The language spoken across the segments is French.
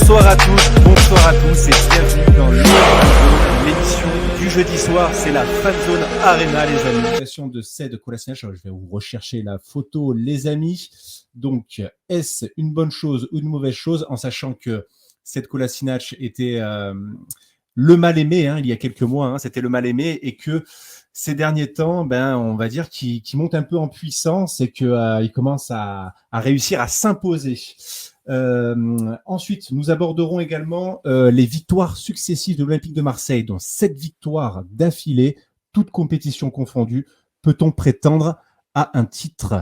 Bonsoir à tous et bienvenue dans l'émission du jeudi soir. C'est la Fanzone Arena, les amis. De Sead Kolasinac. Je vais vous rechercher la photo, les amis. Donc, est-ce une bonne chose ou une mauvaise chose, en sachant que Sead Kolasinac était le mal-aimé, il y a quelques mois, c'était le mal-aimé, et que ces derniers temps, on va dire qu'il monte un peu en puissance et qu'il commence à réussir à s'imposer. Ensuite, nous aborderons également les victoires successives de l'Olympique de Marseille, dont 7 victoires d'affilée, toutes compétitions confondues. Peut-on prétendre à un titre ?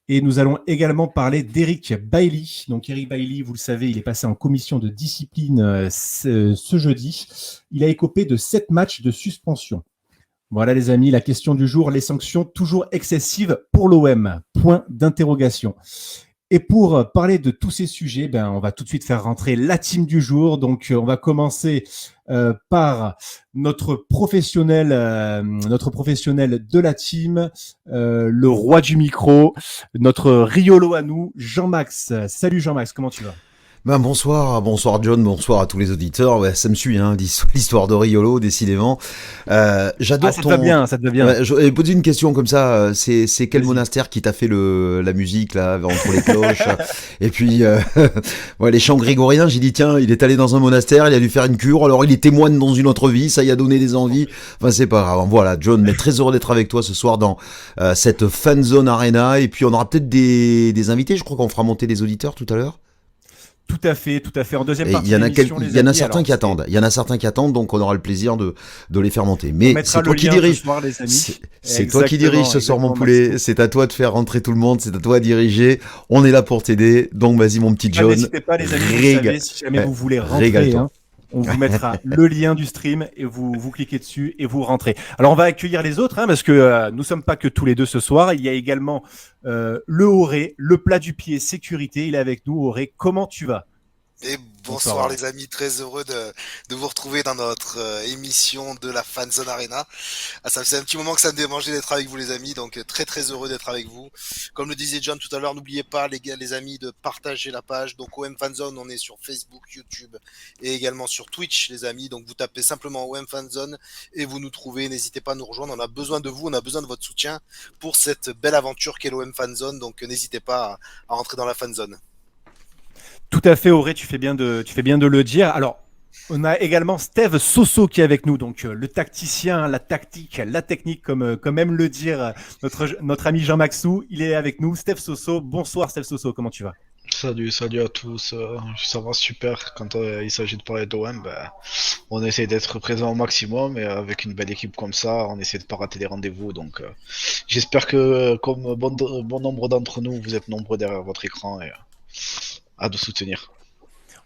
Et nous allons également parler d'Eric Bailly. Donc Eric Bailly, vous le savez, il est passé en commission de discipline ce jeudi. Il a écopé de 7 matchs de suspension. Voilà les amis, la question du jour, les sanctions toujours excessives pour l'OM. Point d'interrogation. Et pour parler de tous ces sujets, on va tout de suite faire rentrer la team du jour. Donc, on va commencer par notre professionnel de la team, le roi du micro, notre Riolo à nous, Jean-Max. Salut Jean-Max, comment tu vas ? Bonsoir John, bonsoir à tous les auditeurs. Ouais, ça me suit, l'histoire de Riolo, décidément. J'adore ça te va bien. Ouais, je posé une question comme ça. C'est quel monastère qui t'a fait la musique là entre les cloches et puis les chants grégoriens. J'ai dit tiens, il est allé dans un monastère, il a dû faire une cure. Alors il est témoin dans une autre vie, ça y a donné des envies. Enfin c'est pas grave. Voilà, John, mais très heureux d'être avec toi ce soir dans cette Fanzone Arena. Et puis on aura peut-être des invités. Je crois qu'on fera monter des auditeurs tout à l'heure. Tout à fait. En deuxième partie de l'émission, il y en a certains qui attendent. Il y en a certains qui attendent, donc on aura le plaisir de les faire monter. Mais c'est toi qui dirige. C'est toi qui dirige ce soir, mon poulet. C'est à toi de faire rentrer tout le monde. C'est à toi de diriger. On est là pour t'aider. Donc vas-y, mon petit John. N'hésitez pas, les amis. Vous savez, si jamais vous voulez rentrer, on vous mettra le lien du stream et vous cliquez dessus et vous rentrez. Alors on va accueillir les autres parce que nous sommes pas que tous les deux ce soir. Il y a également le Auré, le plat du pied sécurité. Il est avec nous. Auré, comment tu vas ? Et bonsoir les amis, très heureux de vous retrouver dans notre émission de la Fanzone Arena. Ça faisait un petit moment que ça me démangeait d'être avec vous les amis, donc très très heureux d'être avec vous. Comme le disait John tout à l'heure, n'oubliez pas les amis de partager la page. Donc OM Fanzone, on est sur Facebook, YouTube et également sur Twitch les amis. Donc vous tapez simplement OM Fanzone et vous nous trouvez. N'hésitez pas à nous rejoindre, on a besoin de vous, on a besoin de votre soutien pour cette belle aventure qu'est l'OM Fanzone. Donc n'hésitez pas à rentrer dans la Fanzone. Tout à fait, Auré, tu fais bien de le dire. Alors, on a également Steve Soso qui est avec nous, donc le tacticien, la tactique, la technique, comme aime le dire notre ami Jean Maxou. Il est avec nous, Steve Soso. Bonsoir Steve Soso, comment tu vas ? Salut à tous. Ça va super. Quand il s'agit de parler d'OM, on essaie d'être présent au maximum et avec une belle équipe comme ça, on essaie de pas rater les rendez-vous. Donc, j'espère que comme bon nombre d'entre nous, vous êtes nombreux derrière votre écran et à de soutenir.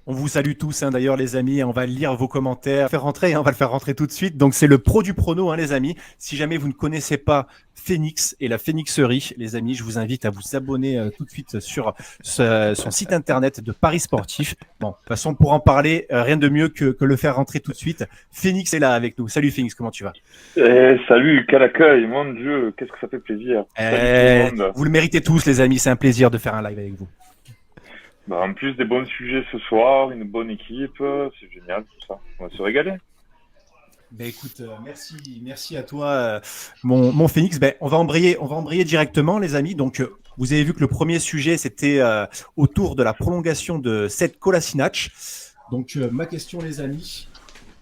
On vous salue tous, d'ailleurs, les amis. On va lire vos commentaires, on va le faire rentrer tout de suite. Donc, c'est le pro du prono, les amis. Si jamais vous ne connaissez pas Phoenix et la Phoenixerie, les amis, je vous invite à vous abonner tout de suite sur son site internet de Paris Sportif. Bon, de toute façon, pour en parler, rien de mieux que le faire rentrer tout de suite. Phoenix est là avec nous. Salut Phoenix, comment tu vas ? Salut, quel accueil, mon Dieu, qu'est-ce que ça fait plaisir. Salut tout le monde. Vous le méritez tous, les amis. C'est un plaisir de faire un live avec vous. En plus des bons sujets ce soir, une bonne équipe, c'est génial tout ça. On va se régaler. Écoute, merci à toi, mon Phoenix. On va embrayer directement, les amis. Donc, vous avez vu que le premier sujet, c'était autour de la prolongation de Sead Kolasinac. Donc, ma question, les amis,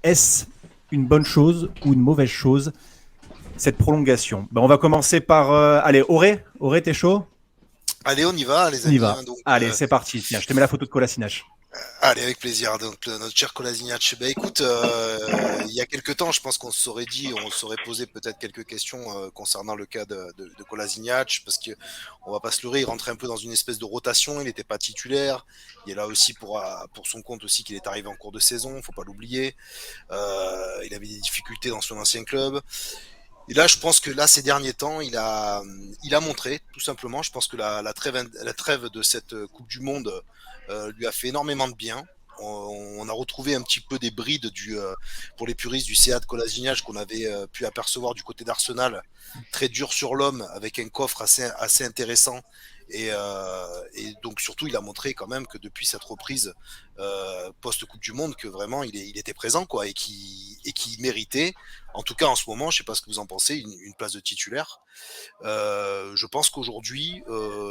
est-ce une bonne chose ou une mauvaise chose, cette prolongation ? On va commencer par... allez, Auré, t'es chaud ? Allez, on y va, les amis. Donc, allez, c'est parti. Tiens, je te mets la photo de Kolasinac. Allez, avec plaisir. Donc, notre cher Kolasinac. Écoute, il y a quelques temps, je pense qu'on se serait posé peut-être quelques questions concernant le cas de Kolasinac, parce que on va pas se leurrer, il rentrait un peu dans une espèce de rotation, il n'était pas titulaire. Il est là aussi pour son compte aussi qu'il est arrivé en cours de saison, faut pas l'oublier. Il avait des difficultés dans son ancien club. Et là, je pense que ces derniers temps, il a montré, tout simplement. Je pense que la trêve de cette Coupe du Monde lui a fait énormément de bien. On a retrouvé un petit peu des brides pour les puristes du Sead Kolasinac qu'on avait pu apercevoir du côté d'Arsenal. Très dur sur l'homme, avec un coffre assez intéressant Et donc surtout, il a montré quand même que depuis cette reprise post-Coupe du Monde, que vraiment il était présent, quoi, et qui méritait, en tout cas en ce moment, je sais pas ce que vous en pensez, une place de titulaire. Je pense qu'aujourd'hui,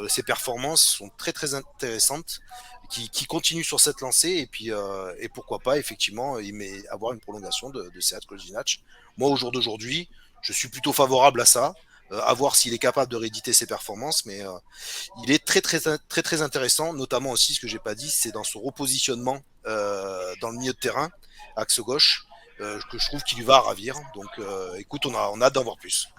ses performances sont très très intéressantes, qui continuent sur cette lancée, et puis et pourquoi pas effectivement avoir une prolongation de Sead Kolasinac. Moi, au jour d'aujourd'hui, je suis plutôt favorable à ça. À voir s'il est capable de rééditer ses performances, mais il est très très très très intéressant, notamment aussi ce que j'ai pas dit, c'est dans son repositionnement dans le milieu de terrain, axe gauche, que je trouve qu'il lui va ravir. Donc écoute, on a hâte d'en voir plus.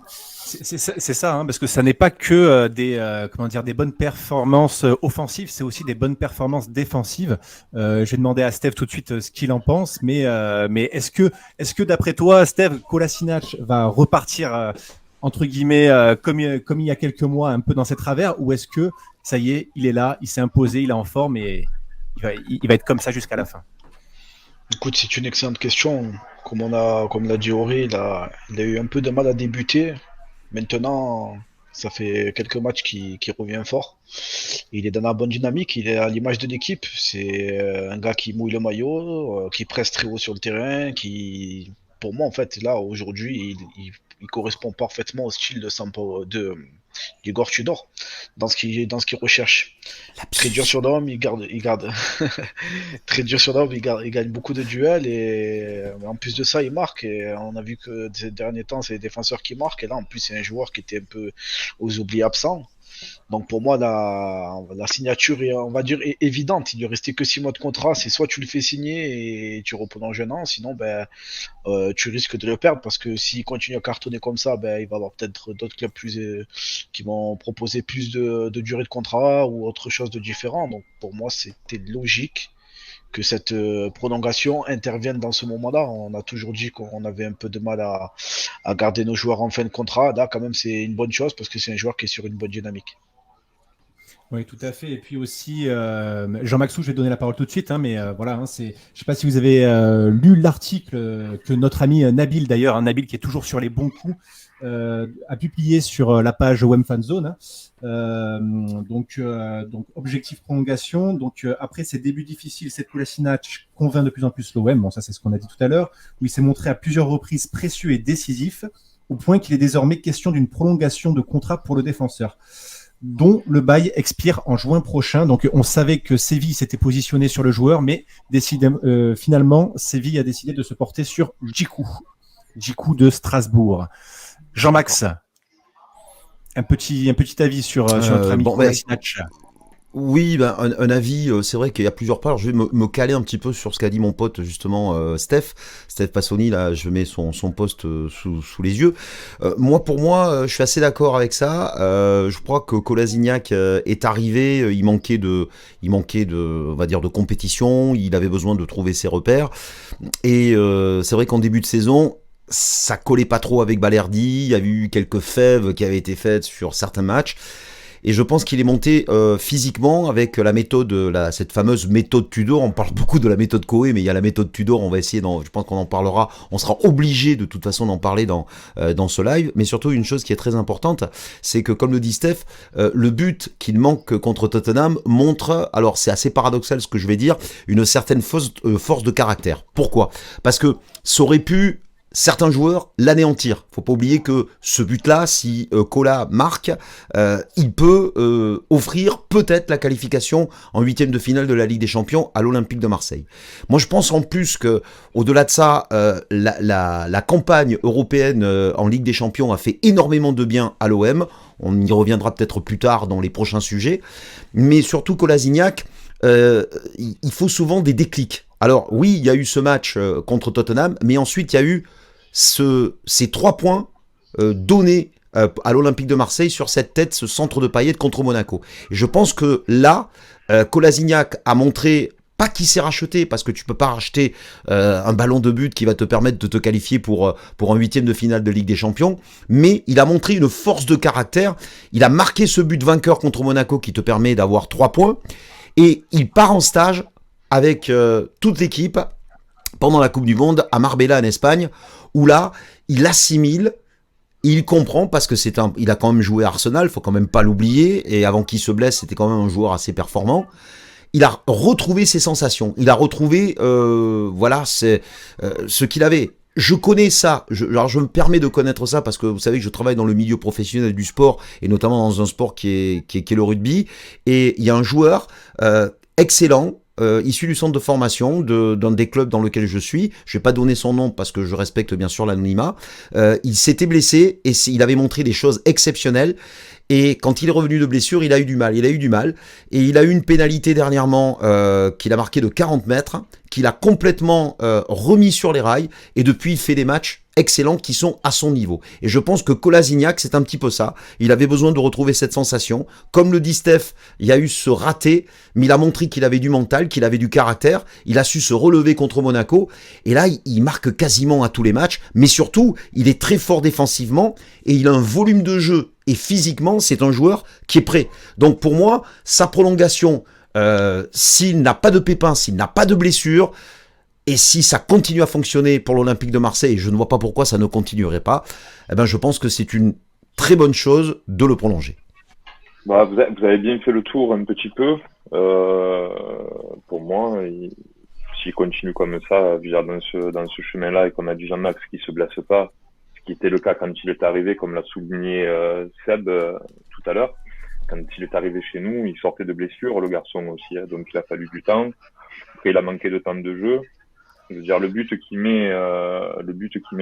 C'est ça, hein, parce que ça n'est pas que des bonnes performances offensives, c'est aussi des bonnes performances défensives. J'ai demandé à Steph tout de suite ce qu'il en pense, mais est-ce que d'après toi, Steph, Kolasinac va repartir entre guillemets comme il y a quelques mois, un peu dans ses travers, ou est-ce que ça y est, il est là, il s'est imposé, il est en forme et il va être comme ça jusqu'à la fin? Écoute, c'est une excellente question. Comme l'a dit Auré, il a eu un peu de mal à débuter. Maintenant, ça fait quelques matchs qui revient fort. Il est dans la bonne dynamique, il est à l'image de l'équipe. C'est un gars qui mouille le maillot, qui presse très haut sur le terrain, pour moi, en fait, là, aujourd'hui, il correspond parfaitement au style d'Igor Tudor dans ce qu'il recherche. Très dur sur l'homme, il garde très dur sur l'homme, il gagne beaucoup de duels et en plus de ça, il marque. Et on a vu que ces derniers temps, c'est les défenseurs qui marquent. Et là, en plus, c'est un joueur qui était un peu aux oubliés absents. Donc pour moi, la signature est, on va dire, évidente. Il lui restait que 6 mois de contrat. C'est soit tu le fais signer et tu reprolonges un an, sinon tu risques de le perdre parce que s'il continue à cartonner comme ça, il va y avoir peut-être d'autres clubs qui vont proposer plus de durée de contrat ou autre chose de différent. Donc pour moi, c'était logique que cette prolongation intervienne dans ce moment-là. On a toujours dit qu'on avait un peu de mal à garder nos joueurs en fin de contrat. Là, quand même, c'est une bonne chose parce que c'est un joueur qui est sur une bonne dynamique. Oui, tout à fait. Et puis aussi, Jean-Maxou, je vais donner la parole tout de suite, hein, mais voilà, hein, je ne sais pas si vous avez lu l'article que notre ami Nabil, d'ailleurs, hein, Nabil qui est toujours sur les bons coups, a publié sur la page WEM Fanzone. Hein. Donc, objectif prolongation. Donc, après ces débuts difficiles, cette Kolasinac convainc de plus en plus l'OM. Bon, ça, c'est ce qu'on a dit tout à l'heure, où il s'est montré à plusieurs reprises précieux et décisif, au point qu'il est désormais question d'une prolongation de contrat pour le défenseur, dont le bail expire en juin prochain. Donc, on savait que Séville s'était positionné sur le joueur, mais finalement, Séville a décidé de se porter sur Djikou de Strasbourg. Jean-Max, un petit avis sur notre ami Kolasinac. Oui, un avis, c'est vrai qu'il y a plusieurs parts. Je vais me caler un petit peu sur ce qu'a dit mon pote, justement, Steph Passoni, là, je mets son post sous les yeux. Pour moi, je suis assez d'accord avec ça. Je crois que Kolasinac est arrivé, il manquait de, on va dire, de compétition, il avait besoin de trouver ses repères. Et c'est vrai qu'en début de saison, ça collait pas trop avec Balerdi, il y a eu quelques fèves qui avaient été faites sur certains matchs. Et je pense qu'il est monté physiquement avec la méthode, cette fameuse méthode Tudor. On parle beaucoup de la méthode Coé, mais il y a la méthode Tudor. On va essayer, je pense qu'on en parlera. On sera obligé de toute façon d'en parler dans ce live. Mais surtout, une chose qui est très importante, c'est que, comme le dit Steph, le but qu'il manque contre Tottenham montre, alors c'est assez paradoxal ce que je vais dire, une certaine force de caractère. Pourquoi ? Parce que ça aurait pu certains joueurs l'anéantir. Faut pas oublier que ce but-là, si Kola marque, il peut offrir peut-être la qualification en 8e de finale de la Ligue des Champions à l'Olympique de Marseille. Moi, je pense en plus que, au-delà de ça, la campagne européenne en Ligue des Champions a fait énormément de bien à l'OM. On y reviendra peut-être plus tard dans les prochains sujets. Mais surtout, Kolasinac, il faut souvent des déclics. Alors oui, il y a eu ce match contre Tottenham, mais ensuite il y a eu ces 3 points donnés à l'Olympique de Marseille sur cette tête, ce centre de Payet contre Monaco. Et je pense que là, Kolasinac a montré, pas qu'il s'est racheté, parce que tu peux pas racheter un ballon de but qui va te permettre de te qualifier pour un 8e de finale de Ligue des Champions, mais il a montré une force de caractère. Il a marqué ce but vainqueur contre Monaco qui te permet d'avoir 3 points, et il part en stage avec toute l'équipe pendant la Coupe du Monde à Marbella en Espagne, où là, il assimile Il comprend parce que il a quand même joué à Arsenal, faut quand même pas l'oublier. Et avant qu'il se blesse, c'était quand même un joueur assez performant. Il a retrouvé ses sensations. Il a retrouvé, ce qu'il avait. Je connais ça. Alors je me permets de connaître ça parce que vous savez que je travaille dans le milieu professionnel du sport et notamment dans un sport qui est le rugby. Et il y a un joueur excellent. Issu du centre de formation d'un des clubs dans lequel je suis. Je vais pas donner son nom parce que je respecte bien sûr l'anonymat. Il s'était blessé et il avait montré des choses exceptionnelles. Et quand il est revenu de blessure, il a eu du mal. Et il a eu une pénalité dernièrement qu'il a marqué de 40 mètres, qu'il a complètement remis sur les rails. Et depuis, il fait des matchs excellents qui sont à son niveau. Et je pense que Kolasinac, c'est un petit peu ça. Il avait besoin de retrouver cette sensation. Comme le dit Steph, il y a eu ce raté, mais il a montré qu'il avait du mental, qu'il avait du caractère. Il a su se relever contre Monaco. Et là, il marque quasiment à tous les matchs. Mais surtout, il est très fort défensivement et il a un volume de jeu. Et physiquement, c'est un joueur qui est prêt. Donc pour moi, sa prolongation, s'il n'a pas de pépins, s'il n'a pas de blessure, et si ça continue à fonctionner pour l'Olympique de Marseille, je ne vois pas pourquoi ça ne continuerait pas, eh ben je pense que c'est une très bonne chose de le prolonger. Bah, vous avez bien fait le tour un petit peu. Pour moi, s'il continue comme ça, dans ce chemin-là, et qu'on a dit Jean-Max qui se blesse pas, ce qui était le cas quand il est arrivé, comme l'a souligné Seb tout à l'heure. Quand il est arrivé chez nous, il sortait de blessure, le garçon aussi, hein, donc il a fallu du temps. Après, il a manqué de temps de jeu. Je veux dire, le but qu'il met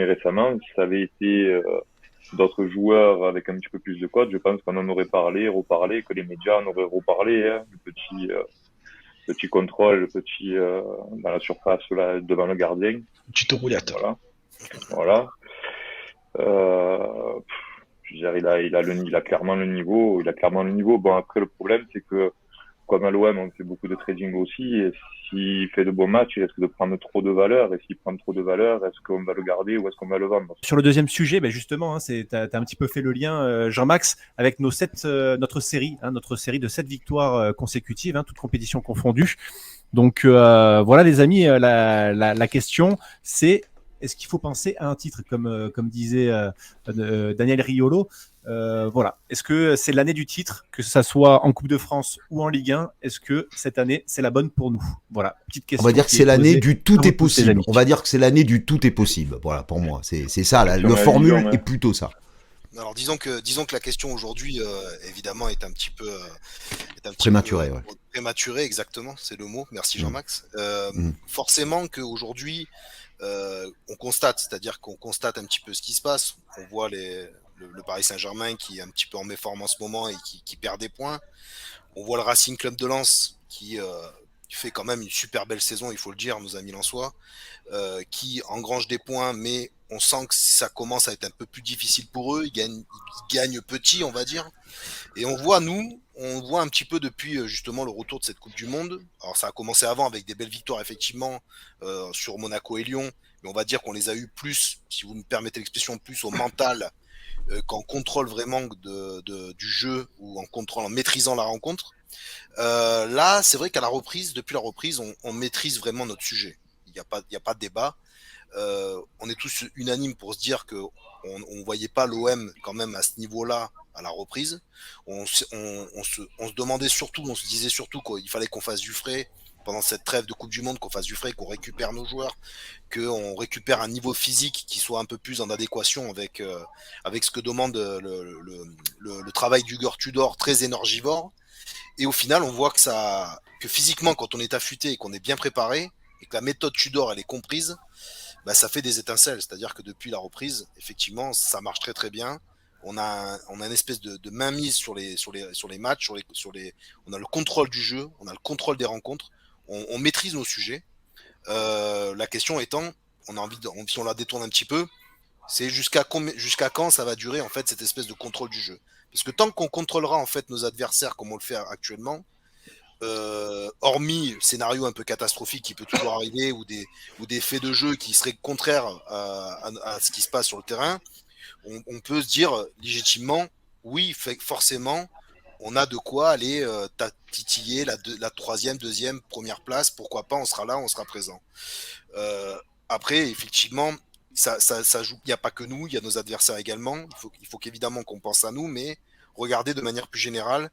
récemment, si ça avait été d'autres joueurs avec un petit peu plus de cote, je pense qu'on en aurait reparlé, que les médias en auraient reparlé, hein, le petit contrôle, dans la surface là, devant le gardien. Tuto roulette. Voilà. Je veux dire, il a clairement le niveau. Bon, après, le problème, c'est que, comme à l'OM, on fait beaucoup de trading aussi, et s'il fait de bons matchs, il risque de prendre trop de valeur, et s'il prend trop de valeur, est-ce qu'on va le garder ou est-ce qu'on va le vendre? Sur le deuxième sujet, justement, t'as un petit peu fait le lien, Jean-Max, avec notre série de 7 victoires consécutives, toutes compétitions confondues. Donc voilà les amis, la question c'est: est-ce qu'il faut penser à un titre comme disait Daniel Riolo? Voilà. Est-ce que c'est l'année du titre, que ça soit en Coupe de France ou en Ligue 1? Est-ce que cette année, c'est la bonne pour nous? Voilà, petite question. On va dire que c'est l'année du tout est possible. On va dire que c'est l'année du tout est possible. Voilà, pour moi, c'est ça. Le formule est plutôt ça. Alors disons que la question aujourd'hui, évidemment, est un petit peu prématurée. Prématurée, exactement, c'est le mot. Merci Jean-Max. Forcément qu'aujourd'hui, on constate, c'est-à-dire qu'on constate un petit peu ce qui se passe. On voit le Paris Saint-Germain qui est un petit peu en méforme en ce moment et qui perd des points. On voit le Racing Club de Lens qui fait quand même une super belle saison, il faut le dire, nos amis lensois, qui engrange des points, mais on sent que ça commence à être un peu plus difficile pour eux. Ils gagnent petit, on va dire. Et on voit un petit peu depuis justement le retour de cette Coupe du Monde. Alors ça a commencé avant avec des belles victoires effectivement sur Monaco et Lyon, mais on va dire qu'on les a eu plus, si vous me permettez l'expression, plus au mental qu'en contrôle vraiment du jeu ou en maîtrisant la rencontre. Là, c'est vrai qu'à depuis la reprise, on maîtrise vraiment notre sujet. Il n'y a pas de débat. On est tous unanimes pour se dire que on voyait pas l'OM quand même à ce niveau-là à la reprise. On se demandait surtout, on se disait surtout qu'il fallait qu'on fasse du frais pendant cette trêve de Coupe du Monde, qu'on fasse du frais, qu'on récupère nos joueurs, qu'on récupère un niveau physique qui soit un peu plus en adéquation avec ce que demande le travail d'Hugo Tudor, très énergivore. Et au final, on voit que physiquement, quand on est affûté et qu'on est bien préparé, et que la méthode Tudor elle est comprise, ça fait des étincelles. C'est-à-dire que depuis la reprise, effectivement, ça marche très très bien. On a une espèce de mainmise sur les matchs, on a le contrôle du jeu, on a le contrôle des rencontres, on maîtrise nos sujets. La question étant, si on la détourne un petit peu, c'est jusqu'à quand ça va durer en fait cette espèce de contrôle du jeu. Parce que tant qu'on contrôlera en fait nos adversaires comme on le fait actuellement, hormis scénario un peu catastrophique qui peut toujours arriver ou des faits de jeu qui seraient contraires à ce qui se passe sur le terrain, on peut se dire légitimement, oui, forcément, on a de quoi aller titiller la troisième, deuxième, première place. Pourquoi pas, on sera là, on sera présent. Après, effectivement, ça joue. Il n'y a pas que nous, il y a nos adversaires également. Il faut qu'évidemment qu'on pense à nous, mais regardez de manière plus générale.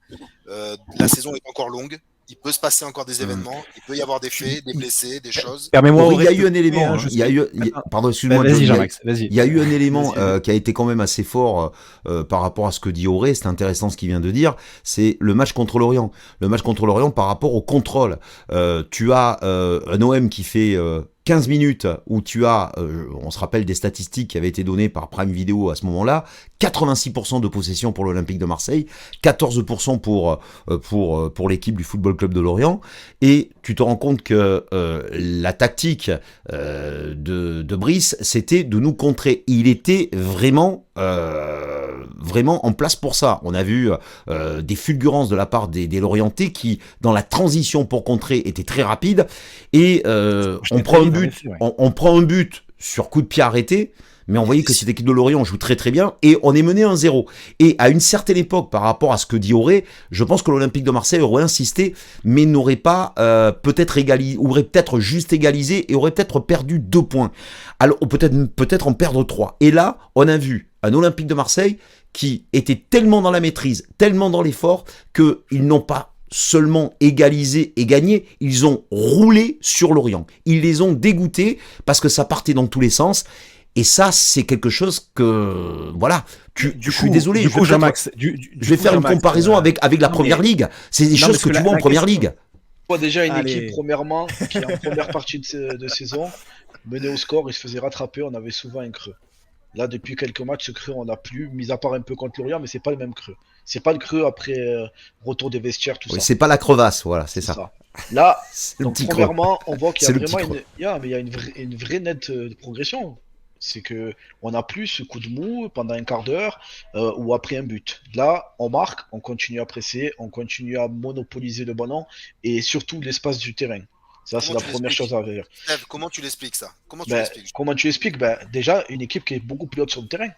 La saison est encore longue. Il peut se passer encore des événements. Il peut y avoir des faits, des blessés, des choses. Permets-moi, Il y a eu un Auré, élément, hein, hein, pardon, excuse-moi, Vas-y, John, Jean-Max, vas-y. il y a eu un élément Vas-y. qui a été quand même assez fort par rapport à ce que dit Auré, c'est intéressant ce qu'il vient de dire, c'est le match contre l'Orient. Le match contre l'Orient par rapport au contrôle. Tu as un OM qui fait 15 minutes où tu as, on se rappelle des statistiques qui avaient été données par Prime Video à ce moment-là, 86% de possession pour l'Olympique de Marseille, 14% pour l'équipe du Football Club de Lorient, et tu te rends compte que la tactique de Brice, c'était de nous contrer. Il était vraiment en place pour ça. On a vu des fulgurances de la part des Lorientais qui, dans la transition pour contrer, étaient très rapides, et on prend un but sur coup de pied arrêté, mais on voyait que cette équipe de Lorient joue très très bien, et on est mené 1-0. Et à une certaine époque, par rapport à ce que dit Auré, je pense que l'Olympique de Marseille aurait insisté, mais n'aurait pas peut-être égalisé, aurait peut-être juste égalisé, et aurait peut-être perdu 2 points. Alors peut-être en perdre 3. Et là, on a vu un Olympique de Marseille qui était tellement dans la maîtrise, tellement dans l'effort, qu'ils n'ont pas seulement égalisé et gagné, ils ont roulé sur Lorient. Ils les ont dégoûtés parce que ça partait dans tous les sens. Et ça, c'est quelque chose que, voilà, je suis désolé, je vais faire une comparaison avec la Première Ligue. C'est des choses que tu vois en Première Ligue. Déjà une équipe, premièrement, qui en première partie de saison, menait au score, il se faisait rattraper, on avait souvent un creux. Là, depuis quelques matchs, ce creux, on n'a plus, mis à part un peu contre Lorient, mais c'est pas le même creux. C'est pas le creux après retour des vestiaires, tout ça. C'est pas la crevasse, voilà, c'est ça. Là, donc premièrement, on voit qu'il y a vraiment une vraie nette progression. C'est que on n'a plus ce coup de mou pendant un quart d'heure ou après un but. Là, on marque, on continue à presser, on continue à monopoliser le ballon et surtout l'espace du terrain. Ça, c'est la première chose à dire. Steve, comment tu l'expliques ça? Comment tu l'expliques? Déjà, une équipe qui est beaucoup plus haute sur le terrain.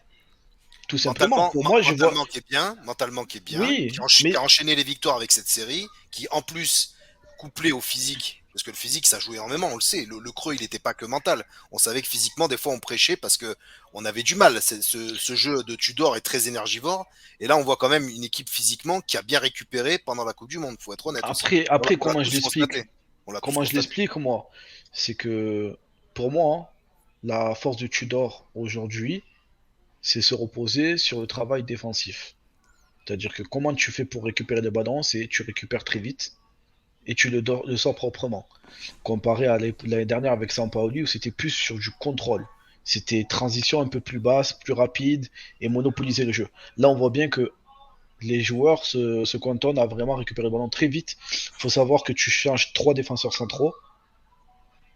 Tout simplement. Pour moi, mentalement qui est bien, oui, qui a enchaîné les victoires avec cette série, qui en plus, couplé au physique, parce que le physique, ça joue énormément, on le sait. Le creux, il n'était pas que mental. On savait que physiquement, des fois, on prêchait parce que on avait du mal. Ce jeu de Tudor est très énergivore. Et là, on voit quand même une équipe physiquement qui a bien récupéré pendant la Coupe du Monde. Faut être honnête. Après, comment je l'explique, moi, c'est que pour moi, la force de Tudor aujourd'hui, c'est se reposer sur le travail défensif. C'est-à-dire que comment tu fais pour récupérer les ballons, c'est tu récupères très vite et tu le sors proprement. Comparé à l'année dernière avec Sampaoli où c'était plus sur du contrôle. C'était transition un peu plus basse, plus rapide et monopoliser le jeu. Là, on voit bien que les joueurs se cantonnent à vraiment récupérer le ballon très vite. Il faut savoir que tu changes 3 défenseurs centraux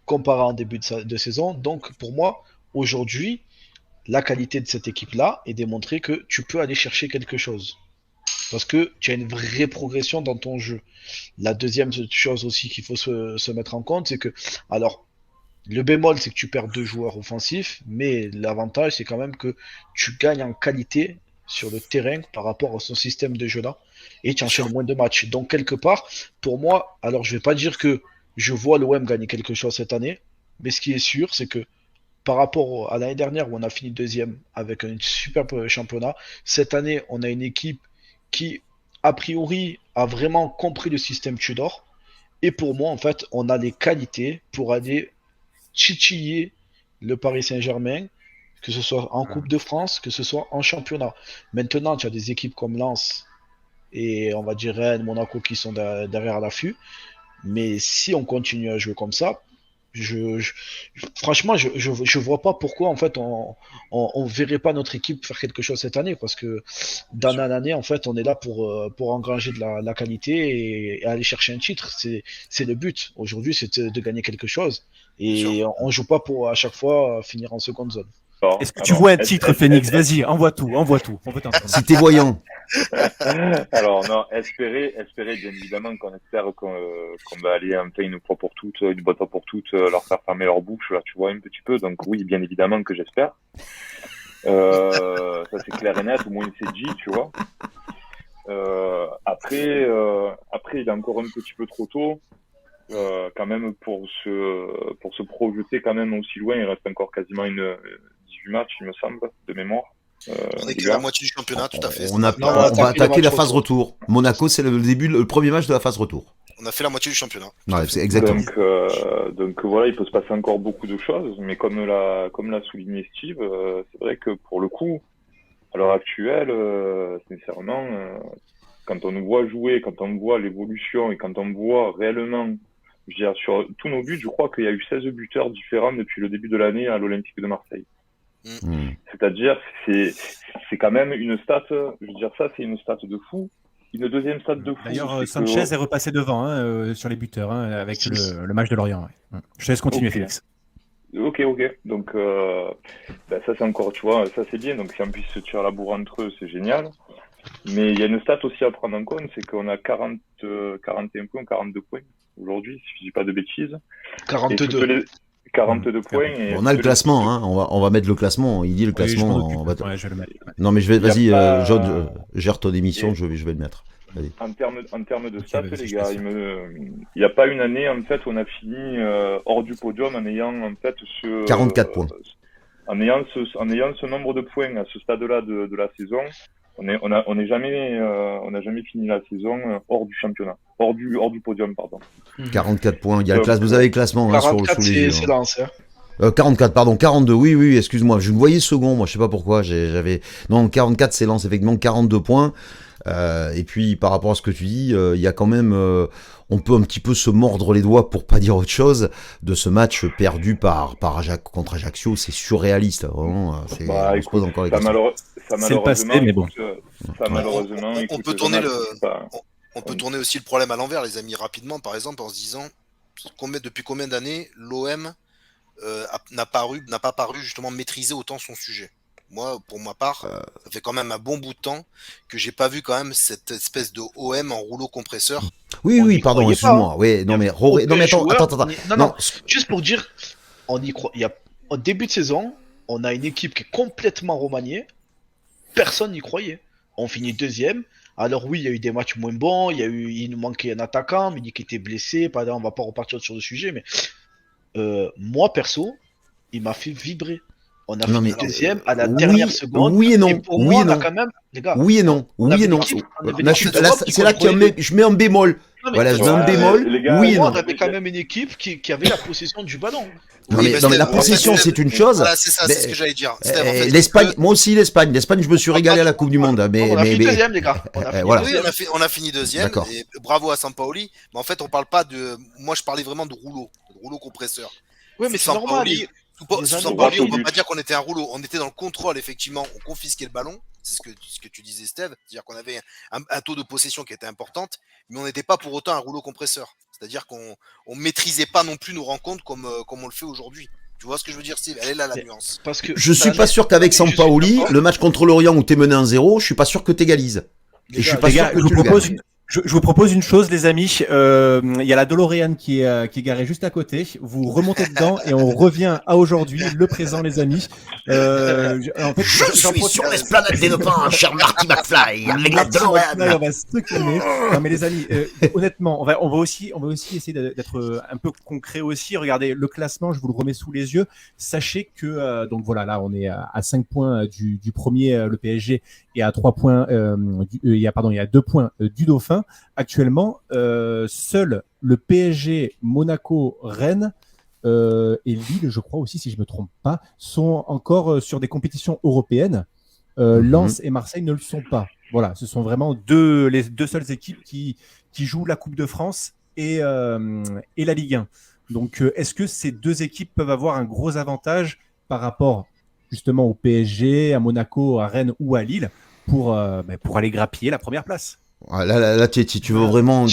comparé en début de saison. Donc, pour moi, aujourd'hui, la qualité de cette équipe-là est démontrée que tu peux aller chercher quelque chose. Parce que tu as une vraie progression dans ton jeu. La deuxième chose aussi qu'il faut se mettre en compte, c'est que, alors, le bémol, c'est que tu perds 2 joueurs offensifs, mais l'avantage, c'est quand même que tu gagnes en qualité sur le terrain par rapport à son système de jeu-là, et tu enchaînes moins de matchs. Donc, quelque part, pour moi, alors je vais pas dire que je vois l'OM gagner quelque chose cette année, mais ce qui est sûr, c'est que par rapport à l'année dernière où on a fini deuxième avec un superbe championnat, cette année, on a une équipe qui, a priori, a vraiment compris le système Tudor. Et pour moi, en fait, on a les qualités pour aller titiller le Paris Saint-Germain, que ce soit en Coupe de France, que ce soit en championnat. Maintenant, tu as des équipes comme Lens et on va dire Rennes, Monaco qui sont derrière l'affût. Mais si on continue à jouer comme ça, franchement, je vois pas pourquoi en fait on verrait pas notre équipe faire quelque chose cette année parce que d'année en année en fait on est là pour engranger de la qualité et aller chercher un titre. C'est le but. Aujourd'hui, c'est de gagner quelque chose et on joue pas pour à chaque fois finir en seconde zone. Est-ce que tu vois un titre, Phoenix? Vas-y, envoie tout. On veut t'entendre. Si t'es voyant. Alors, non, espérer, bien évidemment, qu'on espère qu'on va aller enfin une fois pour toutes, une bonne fois pour toutes, leur faire fermer leur bouche, là, tu vois, un petit peu. Donc, oui, bien évidemment que j'espère. Ça, c'est clair et net, au moins c'est dit, tu vois. Après, il est encore un petit peu trop tôt. Quand même pour se projeter quand même aussi loin, il reste encore quasiment du match, il me semble, de mémoire. On est les que la gars. moitié du championnat, tout à fait. On va Non, on va attaquer la match phase retour. Monaco, c'est le premier match de la phase retour. On a fait la moitié du championnat. Ouais, c'est exactement. Donc voilà, il peut se passer encore beaucoup de choses, mais comme l'a souligné Steve, c'est vrai que pour le coup, à l'heure actuelle, sincèrement, quand on nous voit jouer, quand on voit l'évolution et quand on voit réellement, je veux dire, sur tous nos buts, je crois qu'il y a eu 16 buteurs différents depuis le début de l'année à l'Olympique de Marseille. C'est-à-dire, c'est quand même une stat, je veux dire, ça, c'est une stat de fou. Une deuxième stat de fou. D'ailleurs, Sanchez est repassé devant sur les buteurs avec le match de Lorient. Ouais. Je te laisse continuer, Félix. Ok. Donc, ça, c'est encore, tu vois, ça, c'est bien. Donc, si on puisse se tirer la bourre entre eux, c'est génial. Mais il y a une stat aussi à prendre en compte, c'est qu'on a 41 points, 42 points aujourd'hui, si je dis pas de bêtises. 42. 42 points. Et On a le classement, hein. On va mettre le classement. Il dit le classement. Ouais, je vais le mettre. Non, mais vas-y, pas- John, gère ton émission, je vais le mettre. Vas-y. En termes de Ok, stats, vas-y, les je gars, passe. il n'y a pas une année en fait où on a fini hors du podium en ayant en fait 44 points. En ayant ce nombre de points à ce stade-là de la saison, on n'a jamais fini la saison hors du championnat, hors du podium, pardon. 44 points. Il y a vous avez le classement hein, 44, sous les yeux. c'est Lens. Hein. 44, pardon, 42, oui, excuse-moi, je me voyais second, moi, je sais pas pourquoi, non, 44, c'est Lens, effectivement, 42 points, et puis, par rapport à ce que tu dis, il y a quand même, on peut un petit peu se mordre les doigts, pour pas dire autre chose, de ce match perdu contre Ajaccio, c'est surréaliste, vraiment, on se pose encore les questions. C'est le passé, mais bon. Malheureusement, On peut tourner aussi le problème à l'envers, les amis, rapidement, par exemple, en se disant, depuis combien d'années l'OM n'a pas paru justement maîtriser autant son sujet. Moi, pour ma part, ça fait quand même un bon bout de temps que j'ai pas vu quand même cette espèce de OM en rouleau compresseur. Oui, pardon, excuse-moi. Oui, non mais attends. Non, juste pour dire, on y croit. Au début de saison, on a une équipe qui est complètement remaniée. Personne n'y croyait. On finit deuxième. Alors oui, il y a eu des matchs moins bons. Il nous manquait un attaquant, mais qui était blessé. On va pas repartir sur le sujet, mais moi perso, il m'a fait vibrer. On a fini deuxième à la dernière seconde. Oui et non. Et pour moi, on a quand même, les gars. Oui et non. C'est là que je mets un bémol. Voilà, je mets un bémol. Oui et non. On avait quand même une équipe qui avait la possession du ballon. Non mais la possession c'est une chose. Voilà, c'est ça, c'est ce que j'allais dire. L'Espagne, moi aussi l'Espagne, je me suis régalé à la Coupe du Monde. Mais on a fini deuxième, les gars. On a fini deuxième. Et bravo à Sampaoli. Mais en fait, on parle pas de. Moi, je parlais vraiment de rouleau compresseur. Oui, mais c'est normal. Sous Sampaoli, on ne peut pas dire qu'on était un rouleau. On était dans le contrôle, effectivement. On confisquait le ballon. C'est ce que tu disais, Steve. C'est-à-dire qu'on avait un taux de possession qui était importante, mais on n'était pas pour autant un rouleau compresseur. C'est-à-dire qu'on maîtrisait pas non plus nos rencontres comme on le fait aujourd'hui. Tu vois ce que je veux dire, Steve? Elle est là, la nuance. Parce que je suis pas sûr qu'avec Sampaoli, le match contre l'Orient où t'es mené 1-0, je suis pas sûr que t'égalises. Et je suis pas sûr que tu le gagnes. Je vous propose une chose, les amis. Il y a la DeLorean qui est garée juste à côté. Vous remontez dedans et on revient à aujourd'hui, le présent, les amis. En fait, je suis sur l'esplanade des Nopins, cher Marty McFly, avec la DeLorean. On va se calmer. Non, mais les amis, honnêtement, on va aussi essayer d'être un peu concret aussi. Regardez le classement, je vous le remets sous les yeux. Sachez que donc voilà, là, on est à 5 points du premier, le PSG, et à 3 points. Il y a 2 points du Dauphin. Actuellement, seul le PSG, Monaco, Rennes et Lille, je crois aussi, si je me trompe pas, sont encore sur des compétitions européennes. Lens et Marseille ne le sont pas. Voilà, ce sont vraiment les deux seules équipes qui jouent la Coupe de France et la Ligue 1. Donc, est-ce que ces deux équipes peuvent avoir un gros avantage par rapport justement au PSG, à Monaco, à Rennes ou à Lille pour aller grappiller la première place? Là, tu veux vraiment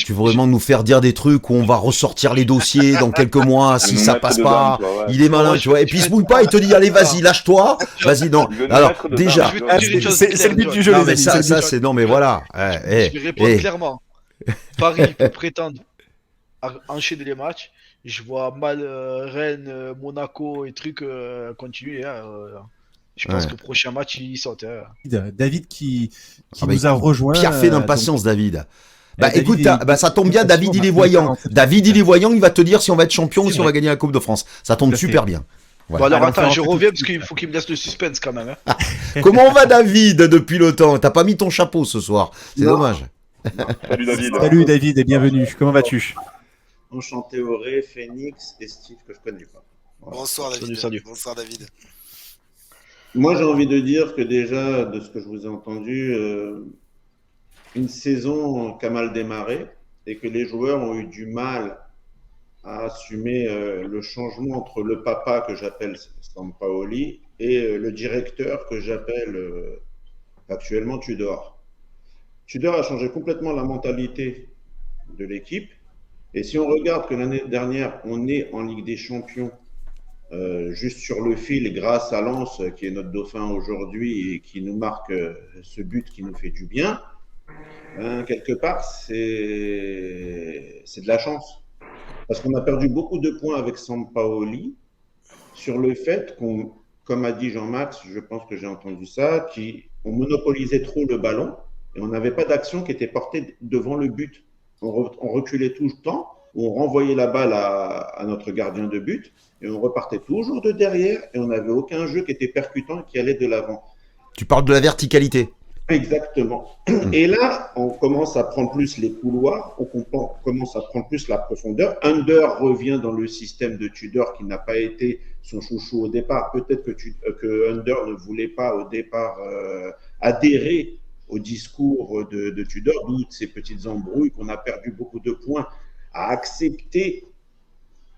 nous faire dire des trucs où on va ressortir les dossiers dans quelques mois si ça passe pas. Il est malin, tu vois. Et puis il se mouille pas, il te dit allez, vas-y, lâche-toi. Vas-y, non. Alors déjà, c'est le but du jeu. Non mais ça c'est non mais voilà. Je vais répondre clairement. Paris peut prétendre à enchaîner les matchs. Je vois mal Rennes, Monaco et trucs continuer. Je pense que le prochain match, il saute. David qui nous a rejoint. Pierre fait d'impatience, David. Écoute, ça tombe bien, David il est voyant. David il est voyant, il va te dire si on va être champion ou si on va gagner la Coupe de France. Ça tombe super bien. Voilà. Bon alors Alors, on attends, fait je un peu reviens tout de parce qu'il suite. faut qu'il me laisse le suspense quand même. Hein. Comment va David depuis le temps? T'as pas mis ton chapeau ce soir. C'est Non. dommage. Salut David. Salut David et bienvenue. Comment vas-tu? Enchanté Auré, Phoenix et Steve que je connais pas. Voilà. Bonsoir David. Salut. Bonsoir David. Moi j'ai envie de dire que déjà, de ce que je vous ai entendu, une saison qui a mal démarré et que les joueurs ont eu du mal à assumer le changement entre le papa que j'appelle Sampaoli et le directeur que j'appelle actuellement Tudor. Tudor a changé complètement la mentalité de l'équipe. Et si on regarde que l'année dernière, on est en Ligue des Champions juste sur le fil grâce à Lens, qui est notre dauphin aujourd'hui et qui nous marque ce but qui nous fait du bien, quelque part, c'est de la chance. Parce qu'on a perdu beaucoup de points avec Sampaoli sur le fait qu'on, comme a dit Jean-Max, je pense que j'ai entendu ça, qu'on monopolisait trop le ballon et on n'avait pas d'action qui était portée devant le but. On reculait tout le temps, on renvoyait la balle à notre gardien de but et on repartait toujours de derrière et on n'avait aucun jeu qui était percutant et qui allait de l'avant. Tu parles de la verticalité. Exactement. Et là, on commence à prendre plus les couloirs, on commence à prendre plus la profondeur. Under revient dans le système de Tudor qui n'a pas été son chouchou au départ. Peut-être que Under ne voulait pas au départ adhérer au discours de Tudor, d'où ces petites embrouilles qu'on a perdu beaucoup de points, à accepter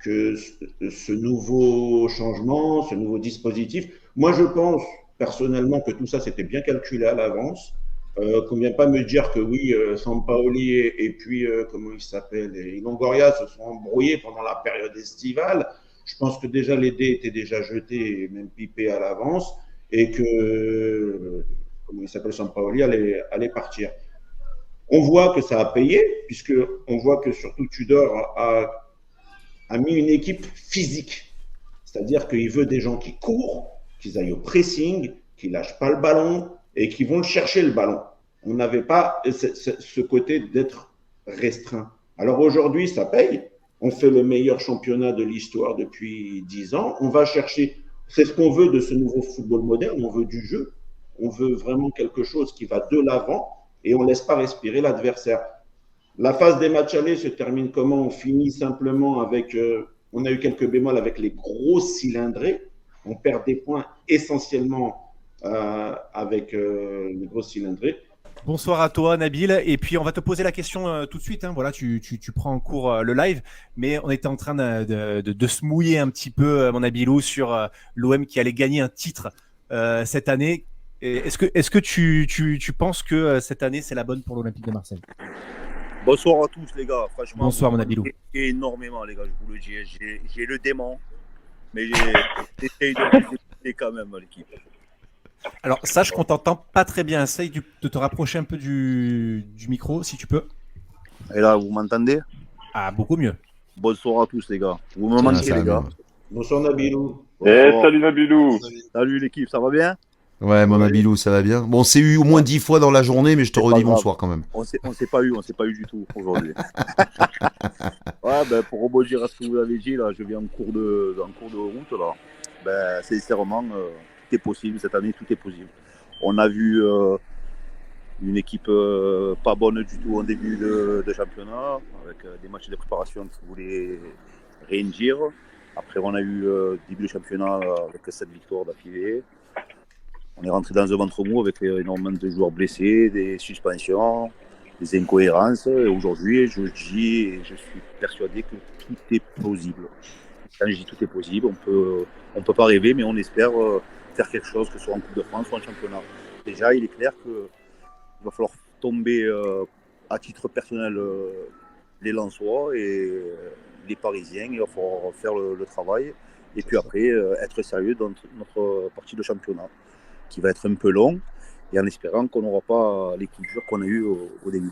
que ce nouveau changement, ce nouveau dispositif, moi je pense personnellement que tout ça c'était bien calculé à l'avance, qu'on ne vient pas me dire que oui, Sampaoli et puis comment il s'appelle, et Longoria se sont embrouillés pendant la période estivale. Je pense que déjà les dés étaient déjà jetés et même pipés à l'avance et que comment il s'appelle, Sampaoli allait partir. On voit que ça a payé, puisque on voit que surtout Tudor a mis une équipe physique. C'est-à-dire qu'il veut des gens qui courent, qui aillent au pressing, qui ne lâchent pas le ballon et qui vont le chercher le ballon. On n'avait pas ce côté d'être restreint. Alors aujourd'hui, ça paye. On fait le meilleur championnat de l'histoire depuis 10 ans. On va chercher, c'est ce qu'on veut de ce nouveau football moderne, on veut du jeu. On veut vraiment quelque chose qui va de l'avant et on ne laisse pas respirer l'adversaire. La phase des matchs allés se termine comment? On finit simplement avec, on a eu quelques bémols avec les gros cylindrés. On perd des points essentiellement avec les gros cylindrés. Bonsoir à toi Nabil, et puis on va te poser la question tout de suite, hein. Voilà, tu prends en cours le live, mais on était en train de se mouiller un petit peu, mon Nabilou, sur l'OM qui allait gagner un titre cette année. Est-ce que tu penses que cette année c'est la bonne pour l'Olympique de Marseille? Bonsoir à tous les gars, franchement. Bonsoir mon Nabilou. Énormément les gars, je vous le dis, j'ai le démon, mais j'essaye de quand même l'équipe. Alors sache qu'on t'entend pas très bien, essaye de te rapprocher un peu du micro si tu peux. Et là, vous m'entendez? Ah, beaucoup mieux. Bonsoir à tous les gars, vous me manquez les gars. Bonsoir Nabilou. Salut Nabilou. Salut l'équipe, ça va bien? Ouais, mon Nabilou, ça va bien. Bon, on s'est eu au moins 10 fois dans la journée, mais je te C'est redis pas grave. bonsoir quand même. On s'est pas eu du tout aujourd'hui. Ouais, ben, pour rebondir à ce que vous avez dit, là, je viens en cours de route là. Ben, sincèrement, tout est possible cette année, tout est possible. On a vu une équipe pas bonne du tout en début de championnat, avec des matchs de préparation qui voulaient rien dire. Après, on a eu début de championnat avec 7 victoires d'affilée. On est rentré dans un ventre mou avec énormément de joueurs blessés, des suspensions, des incohérences. Et aujourd'hui, je dis et je suis persuadé que tout est possible. Quand je dis tout est possible, on peut pas rêver, mais on espère faire quelque chose, que ce soit en Coupe de France ou en championnat. Déjà, il est clair qu'il va falloir tomber à titre personnel les Lensois et les Parisiens. Il va falloir faire le travail. Et puis après, être sérieux dans notre partie de championnat, qui va être un peu long, et en espérant qu'on n'aura pas l'équipe dure qu'on a eue au début.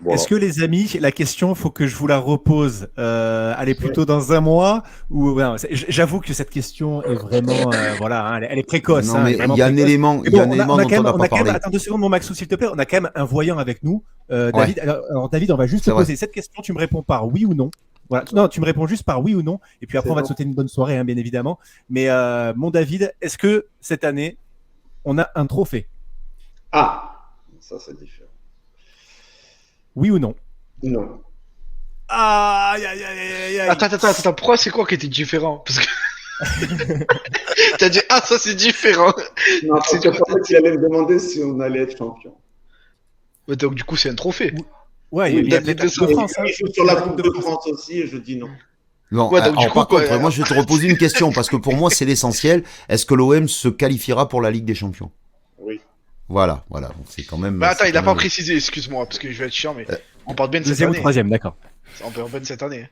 Voilà. Est-ce que les amis, la question, faut que je vous la repose, allez plutôt dans un mois ou non, j'avoue que cette question est vraiment, voilà, hein, elle est précoce. Non, hein, mais il y a un élément, il y a un élément dont on n'a pas parlé. Attends 2 secondes, mon Maxou, s'il te plaît. On a quand même un voyant avec nous, David. Alors David, on va juste te poser cette question. Tu me réponds par oui ou non. Voilà. Non, tu me réponds juste par oui ou non, et puis après C'est on va te bon. souhaiter une bonne soirée, hein, bien évidemment. Mais mon David, est-ce que cette année on a un trophée? Ah, ça c'est différent. Oui ou non? Non. Aïe, aïe, aïe, aïe, aïe. Attends, pourquoi c'est quoi qui était différent? Parce que t'as dit, ah, ça c'est différent. Non, parce C'est que quoi, en fait, il allait me demander si on allait être champion. Mais donc, du coup, c'est un trophée. Ouais, Oui, il y a donne peut-être les la Coupe de Et France. Hein. il joue sur la Coupe de France aussi, et je dis non. Non, Ouais, donc, du alors coup, par quoi, contre, moi je vais te reposer une question parce que pour moi c'est l'essentiel. Est-ce que l'OM se qualifiera pour la Ligue des Champions? Oui. Voilà. Donc c'est quand même. Mais attends, c'est il a quand pas même- précisé, excuse-moi, parce que je vais être chiant, mais on parle bien de cette Deuxième ou année. troisième, d'accord. On parle bien de cette année.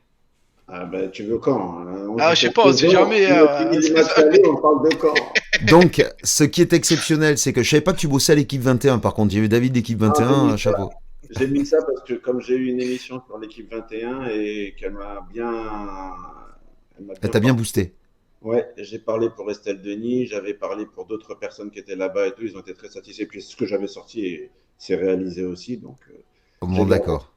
Ah ben, tu veux quand hein? Ah, je sais pas, on sait jamais, On a fini les c'est matchs ça. allés, on parle de quand? Donc, ce qui est exceptionnel, c'est que je savais pas que tu bossais à l'équipe 21. Par contre, j'ai vu David d'équipe 21, oui, chapeau. J'ai mis ça parce que comme j'ai eu une émission sur l'équipe 21 et qu'elle m'a bien... Elle t'a bien boosté. Ouais, j'ai parlé pour Estelle Denis, j'avais parlé pour d'autres personnes qui étaient là-bas et tout, ils ont été très satisfaits. Puis ce que j'avais sorti s'est réalisé aussi, donc Bon, d'accord.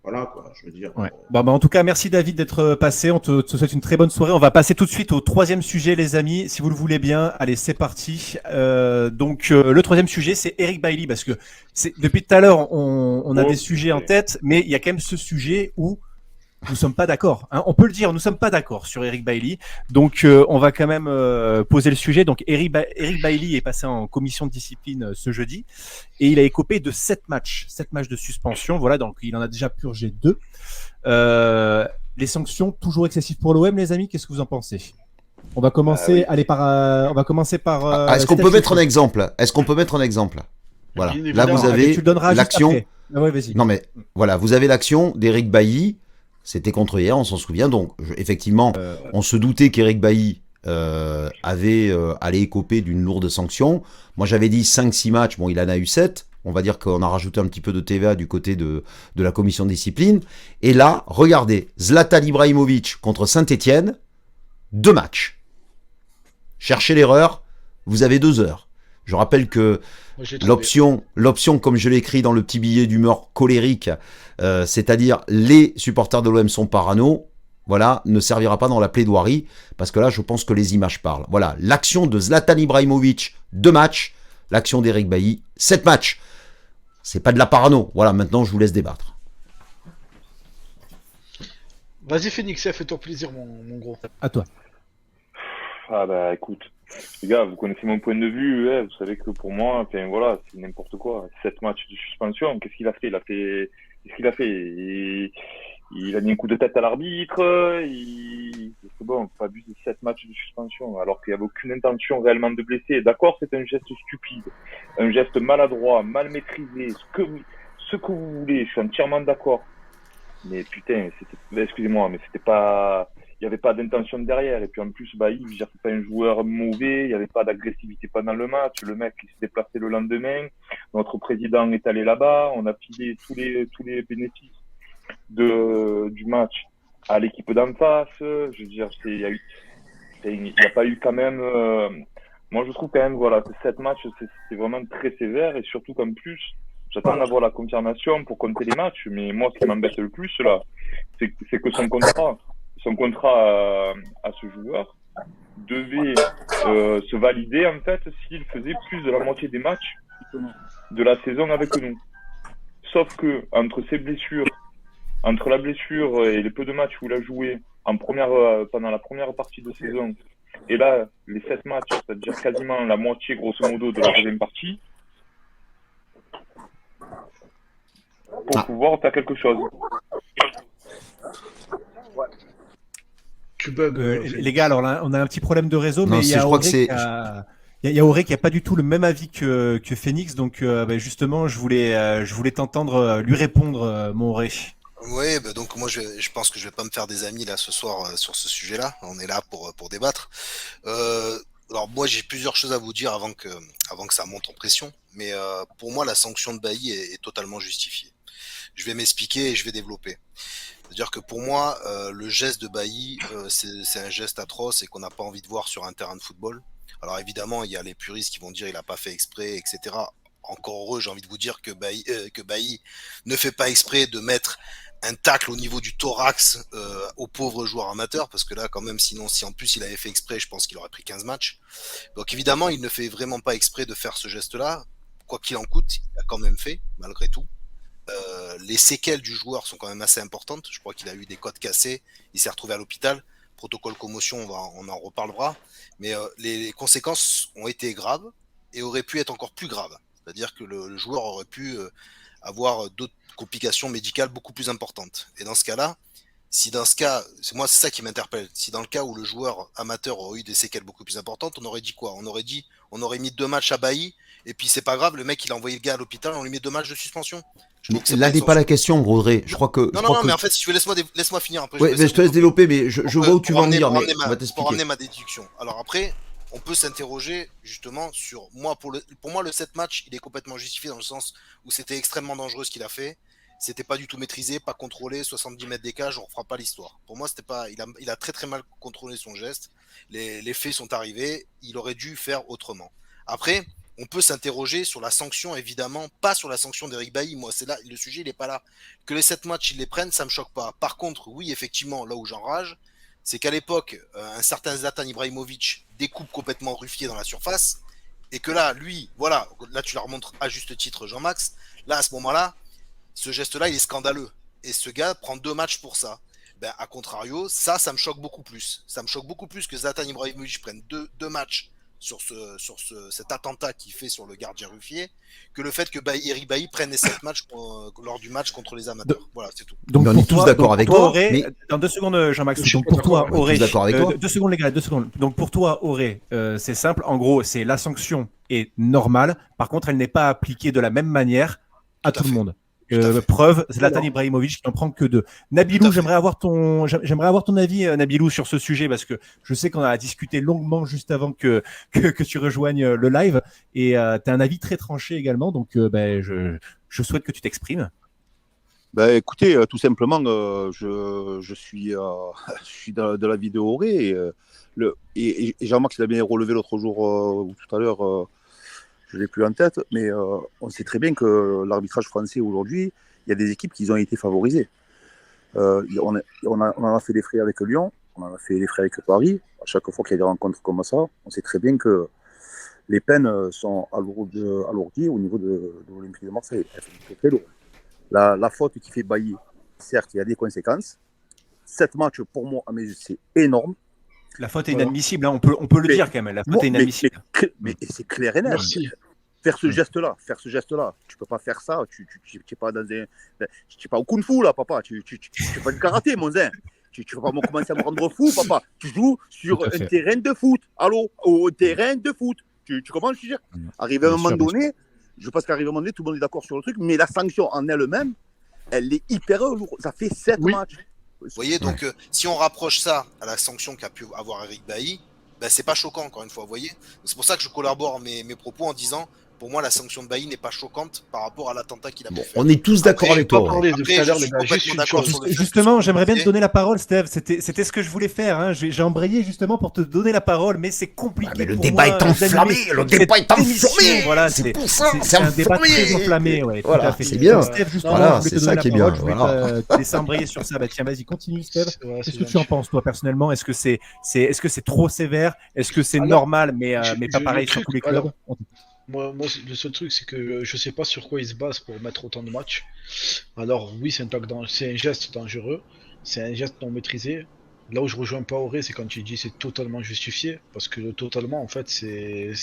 voilà quoi, je veux dire. Ouais. Bon, bah, en tout cas, merci David d'être passé. On te souhaite une très bonne soirée. On va passer tout de suite au troisième sujet, les amis. Si vous le voulez bien, allez, c'est parti. Le troisième sujet, c'est Eric Bailly, parce que depuis tout à l'heure, on a des sujets en tête, mais il y a quand même ce sujet où nous sommes pas d'accord. Hein. On peut le dire, nous sommes pas d'accord sur Eric Bailly. Donc, on va quand même poser le sujet. Donc, Eric Bailly est passé en commission de discipline ce jeudi et il a écopé de 7 matchs de suspension. Voilà, donc il en a déjà purgé 2. Les sanctions toujours excessives pour l'OM, les amis. Qu'est-ce que vous en pensez? On va commencer. Allez, on va commencer par. Est-ce qu'on peut mettre un exemple? Voilà. Bien Là, évidemment. vous avez Tu le donneras l'action. juste après. Ah ouais, vas-y. Non mais voilà, vous avez l'action d'Eric Bailly. C'était contre hier, on s'en souvient. Donc effectivement, on se doutait qu'Eric Bailly allait écoper d'une lourde sanction. Moi, j'avais dit 5-6 matchs. Bon, il en a eu 7. On va dire qu'on a rajouté un petit peu de TVA du côté de la commission de discipline. Et là, regardez, Zlatan Ibrahimovic contre Saint-Etienne, 2 matchs. Cherchez l'erreur, vous avez 2 heures. Je rappelle que Moi, j'ai trouvé. l'option, comme je l'ai écrit dans le petit billet d'humeur colérique, c'est-à-dire les supporters de l'OM sont parano, voilà, ne servira pas dans la plaidoirie, parce que là, je pense que les images parlent. Voilà, l'action de Zlatan Ibrahimovic, 2 matchs, l'action d'Eric Bailly, 7 matchs. C'est pas de la parano. Voilà, maintenant, je vous laisse débattre. Vas-y, Phoenix, fais-toi plaisir, mon gros. À toi. Ah bah écoute, les gars, vous connaissez mon point de vue, ouais, vous savez que pour moi, enfin voilà, c'est n'importe quoi. 7 matchs de suspension, qu'est-ce qu'il a fait? Qu'est-ce qu'il a fait? Il a mis un coup de tête à l'arbitre, c'est bon, pas abuser de 7 matchs de suspension, alors qu'il n'y avait aucune intention réellement de blesser. D'accord, c'est un geste stupide, un geste maladroit, mal maîtrisé, ce que vous voulez, je suis entièrement d'accord. Mais putain, excusez-moi, mais c'était pas, il n'y avait pas d'intention derrière. Et puis en plus, Bailly, je veux dire, c'est pas un joueur mauvais, il n'y avait pas d'agressivité pendant le match. Le mec, il s'est déplacé le lendemain. Notre président est allé là-bas. On a filé tous les bénéfices du match à l'équipe d'en face. Je veux dire, il n'y a pas eu quand même, moi je trouve quand même, voilà, que 7 matchs, c'est vraiment très sévère et surtout qu'en plus, j'attends d'avoir la confirmation pour compter les matchs, mais moi, ce qui m'embête le plus, là, c'est que son contrat à ce joueur devait se valider, en fait, s'il faisait plus de la moitié des matchs de la saison avec nous. Sauf que, entre la blessure et les peu de matchs où il a joué pendant la première partie de saison, et là, les 7 matchs, c'est-à-dire quasiment la moitié, grosso modo, de la deuxième partie, pour pouvoir faire quelque chose. Tu bugs. Les gars, alors là, on a un petit problème de réseau, Non, mais il y je a crois que Auré c'est- il y a Auré qui a pas du tout le même avis que Phoenix, donc justement, je voulais t'entendre lui répondre, mon Auré. Oui, bah donc moi je pense que je vais pas me faire des amis là ce soir sur ce sujet-là. On est là pour débattre. Alors moi j'ai plusieurs choses à vous dire avant que ça monte en pression, mais pour moi la sanction de Bailly est totalement justifiée. Je vais m'expliquer et je vais développer. C'est-à-dire que pour moi le geste de Bailly c'est un geste atroce et qu'on n'a pas envie de voir sur un terrain de football. Alors évidemment il y a les puristes qui vont dire il a pas fait exprès, etc. Encore heureux, j'ai envie de vous dire que Bailly ne fait pas exprès de mettre un tacle au niveau du thorax au pauvre joueur amateur, parce que là, quand même, sinon, si en plus il avait fait exprès, je pense qu'il aurait pris 15 matchs. Donc évidemment, il ne fait vraiment pas exprès de faire ce geste-là. Quoi qu'il en coûte, il l'a quand même fait, malgré tout. Les séquelles du joueur sont quand même assez importantes. Je crois qu'il a eu des côtes cassées, il s'est retrouvé à l'hôpital. Protocole commotion, on en reparlera. Mais les conséquences ont été graves et auraient pu être encore plus graves. C'est-à-dire que le joueur aurait pu avoir d'autres complications médicales beaucoup plus importantes. Et dans ce cas-là, si dans ce cas, c'est ça qui m'interpelle. Si dans le cas où le joueur amateur aurait eu des séquelles beaucoup plus importantes, on aurait dit quoi? On aurait mis 2 matchs à Bailly, et puis c'est pas grave, le mec il a envoyé le gars à l'hôpital, on lui met 2 matchs de suspension. Là n'est pas la question, Audrey. Je crois que. Non, mais en fait, si tu veux, laisse-moi finir. Après, ouais, je te laisse développer, mais je vois où tu vas en venir, mais on va pour t'expliquer. ramener ma déduction. Alors après, on peut s'interroger justement sur pour moi le 7 match, il est complètement justifié dans le sens où c'était extrêmement dangereux ce qu'il a fait. C'était pas du tout maîtrisé, pas contrôlé, 70 mètres d'écart, on refera pas l'histoire. Pour moi, c'était pas, il a très très mal contrôlé son geste. Les faits sont arrivés, il aurait dû faire autrement. Après, on peut s'interroger sur la sanction, évidemment, pas sur la sanction d'Eric Bailly. Moi, c'est là, le sujet, il n'est pas là. Que les 7 matchs, ils les prennent, ça me choque pas. Par contre, oui, effectivement, là où j'enrage, c'est qu'à l'époque, un certain Zlatan Ibrahimovic découpe complètement Ruffier dans la surface, et que là, lui, voilà, là tu la remontres à juste titre, Jean-Max, là, à ce moment-là, ce geste-là, il est scandaleux. Et ce gars prend 2 matchs pour ça. Ben, à contrario, ça me choque beaucoup plus. Ça me choque beaucoup plus que Zlatan Ibrahimovic prenne deux matchs sur cet attentat qu'il fait sur le gardien Ruffier, que le fait que Eric Bailly prenne les 7 matchs lors du match contre les amateurs. Voilà, c'est tout. Donc on est tous d'accord avec toi. Mais... Dans 2 secondes, Jean-Max. Donc pour toi, Auré, 2 secondes les gars, 2 secondes. Donc pour toi, Auré, c'est simple. En gros, c'est la sanction est normale. Par contre, elle n'est pas appliquée de la même manière à tout le monde. Preuve, Zlatan Ibrahimovic qui n'en prend que 2. Nabilou, j'aimerais avoir ton avis, Nabilou, sur ce sujet, parce que je sais qu'on a discuté longuement juste avant que tu rejoignes le live, et tu as un avis très tranché également, donc je souhaite que tu t'exprimes. Écoutez, tout simplement, je suis de la vidéo Auré, et Jean-Marc l'a bien relevé l'autre jour ou tout à l'heure. Je ne l'ai plus en tête, mais on sait très bien que l'arbitrage français aujourd'hui, il y a des équipes qui ont été favorisées. On en a fait des frais avec Lyon, on en a fait des frais avec Paris. À chaque fois qu'il y a des rencontres comme ça, on sait très bien que les peines sont alourdies au niveau de l'Olympique de Marseille. Elles sont très, très lourdes. La faute qui fait Bailly, certes, il y a des conséquences. 7 matchs, pour moi, à mes yeux, c'est énorme. La faute est inadmissible, hein. on peut le dire quand même. La faute est inadmissible. Mais c'est clair et net. Faire ce geste-là, tu peux pas faire ça. Tu es pas dans un, tu es pas au kung-fu là, papa. Tu fais pas du karaté, mon zin. Tu vas pas commencer à me rendre fou, papa. Tu joues sur un terrain de foot. Allô, au terrain de foot. Tu comprends ce que je veux dire? Arrivé à un moment donné, je pense qu'arrivé à un moment donné, tout le monde est d'accord sur le truc, mais la sanction en elle-même, elle est hyper lourde. Ça fait 7 matchs. Vous voyez, donc si on rapproche ça à la sanction qu'a pu avoir Eric Bailly, c'est pas choquant, encore une fois, vous voyez. C'est pour ça que je collabore mes propos en disant, pour moi, la sanction de Bailly n'est pas choquante par rapport à l'attentat qu'il a pu faire. On est tous d'accord avec toi. Justement, j'aimerais bien te donner la parole, Steve. C'était ce que je voulais faire. Hein. J'ai embrayé justement pour te donner la parole, mais c'est compliqué. Mais le débat est enflammé. Le débat est enflammé. Voilà, c'est pour ça. C'est un débat très enflammé. Ouais, voilà, c'est bien. Steve, justement, voilà, c'est ça qui est bien. Je vais te laisser embrayer sur ça. Tiens, vas-y, continue, Steve. Qu'est-ce que tu en penses, toi, personnellement? Est-ce que c'est trop sévère? Est-ce que c'est normal, mais pas pareil sur tous les clubs? Moi, le seul truc, c'est que je sais pas sur quoi ils se basent pour mettre autant de matchs. Alors, oui, c'est un geste dangereux, c'est un geste non maîtrisé. Là où je rejoins pas Auré, c'est quand il dit c'est totalement justifié, parce que le totalement, en fait, c'est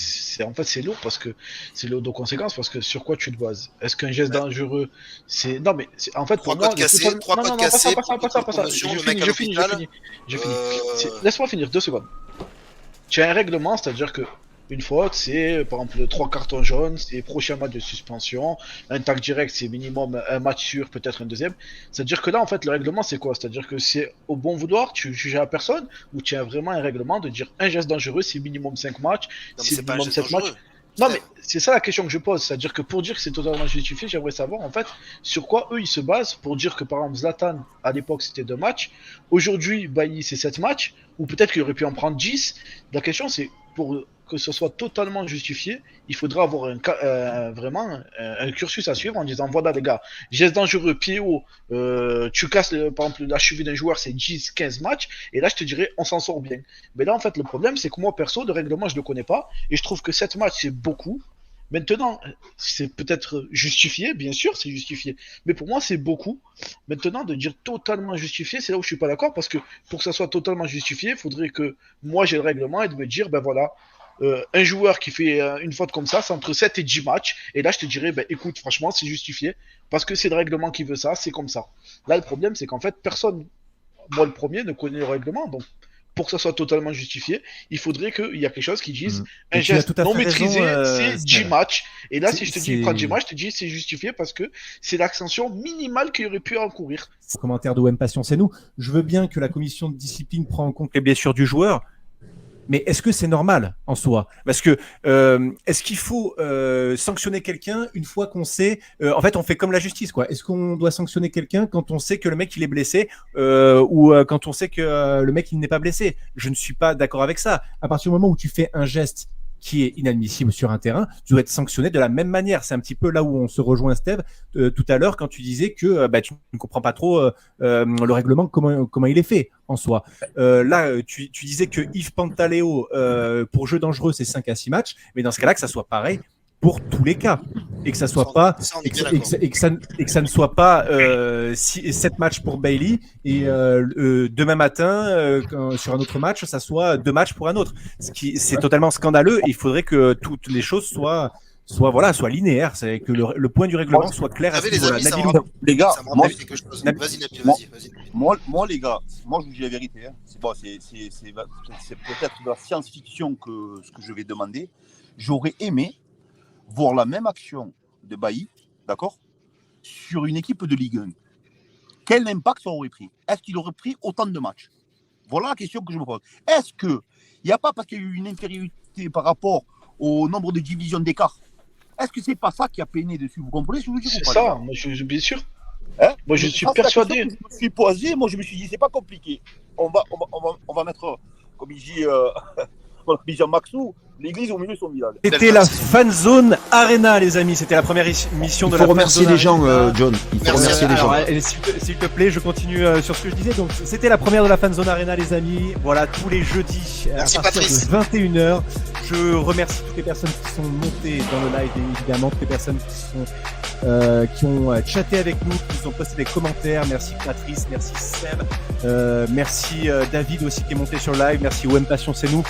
lourd, parce que c'est lourd de conséquences, parce que sur quoi tu te bases? Est-ce qu'un geste dangereux, c'est... Non, mais en fait, pour moi... 3 côtes cassées, pas ça. Je finis. Laisse-moi finir, 2 secondes. Tu as un règlement, c'est-à-dire que une faute, c'est par exemple 3 cartons jaunes, c'est prochain match de suspension, un tac direct, c'est minimum un match sûr, peut-être un deuxième. C'est-à-dire que là, en fait, le règlement, c'est quoi? C'est-à-dire que c'est au bon vouloir, tu juges à personne, ou tu as vraiment un règlement de dire un geste dangereux, c'est minimum 5 matchs, c'est minimum 7 matchs. Non, mais c'est ça la question que je pose. C'est-à-dire que pour dire que c'est totalement justifié, j'aimerais savoir, en fait, sur quoi eux, ils se basent pour dire que, par exemple, Zlatan, à l'époque, c'était 2 matchs. Aujourd'hui, Bailly, c'est 7 matchs. Ou peut-être qu'il aurait pu en prendre 10. La question, c'est pour que ce soit totalement justifié, il faudra avoir vraiment un cursus à suivre en disant voilà les gars, geste dangereux, pied haut, tu casses par exemple la cheville d'un joueur, c'est 10-15 matchs, et là je te dirais on s'en sort bien. Mais là en fait le problème c'est que moi perso, le règlement je le connais pas, et je trouve que 7 matchs c'est beaucoup. Maintenant, c'est peut-être justifié, bien sûr, c'est justifié. Mais pour moi, c'est beaucoup. Maintenant, de dire totalement justifié, c'est là où je suis pas d'accord, parce que pour que ça soit totalement justifié, il faudrait que moi j'ai le règlement et de me dire, ben voilà, un joueur qui fait une faute comme ça, c'est entre 7 et 10 matchs. Et là, je te dirais, ben écoute, franchement, c'est justifié, parce que c'est le règlement qui veut ça, c'est comme ça. Là, le problème, c'est qu'en fait, personne, moi le premier, ne connaît le règlement, donc pour que ça soit totalement justifié, il faudrait qu'il y ait quelque chose qui dise un geste non maîtrisé, c'est 10 matchs. Et là, si je te dis prends 10 matchs, je te dis c'est justifié parce que c'est l'extension minimale qu'il aurait pu encourir. Commentaire de Wem Passion, c'est nous. Je veux bien que la commission de discipline prenne en compte les blessures du joueur, mais est-ce que c'est normal en soi? Parce que est-ce qu'il faut sanctionner quelqu'un une fois qu'on sait en fait, on fait comme la justice, quoi. Est-ce qu'on doit sanctionner quelqu'un quand on sait que le mec il est blessé ou quand on sait que le mec il n'est pas blessé? Je ne suis pas d'accord avec ça. À partir du moment où tu fais un geste qui est inadmissible sur un terrain, tu dois être sanctionné de la même manière. C'est un petit peu là où on se rejoint, Steve, tout à l'heure, quand tu disais que tu ne comprends pas trop le règlement, comment il est fait en soi. Là, tu disais que Yves Pantaleo, pour jeu dangereux, c'est 5 à 6 matchs, mais dans ce cas-là, que ça soit pareil pour tous les cas, et que ça soit pas et que ça ne soit pas 7 matchs pour Bailey et demain matin sur un autre match ça soit 2 matchs pour un autre, c'est totalement scandaleux, et il faudrait que toutes les choses soient linéaires, c'est que le point du règlement soit clair à ce niveau-là. Les gars, moi, moi les gars, moi je vous dis la vérité, hein. C'est peut-être de la science-fiction que ce que je vais demander. J'aurais aimé voir la même action de Bailly, d'accord, sur une équipe de Ligue 1. Quel impact ça aurait pris? Est-ce qu'il aurait pris autant de matchs? Voilà la question que je me pose. Est-ce qu'il n'y a pas, parce qu'il y a eu une infériorité par rapport au nombre de divisions d'écart, est-ce que c'est pas ça qui a peiné dessus? Vous comprenez ce que je veux dire? C'est ça, moi, bien sûr. Hein, moi je suis persuadé. Je me suis posé, moi je me suis dit c'est pas compliqué. On va mettre, comme il dit Jean Maxou, l'église au milieu de son village. C'était la Fanzone Arena, les amis. C'était la première émission de la. Il faut remercier les gens, John. Il faut remercier les gens. S'il te plaît, je continue sur ce que je disais. Donc, c'était la première de la Fanzone Arena, les amis. Voilà, tous les jeudis à partir de 21h. Je remercie toutes les personnes qui sont montées dans le live, évidemment, toutes les personnes qui ont chatté avec nous, qui nous ont posté des commentaires. Merci Patrice, merci Seb, merci David aussi qui est monté sur le live, merci Wem Passion, c'est nous.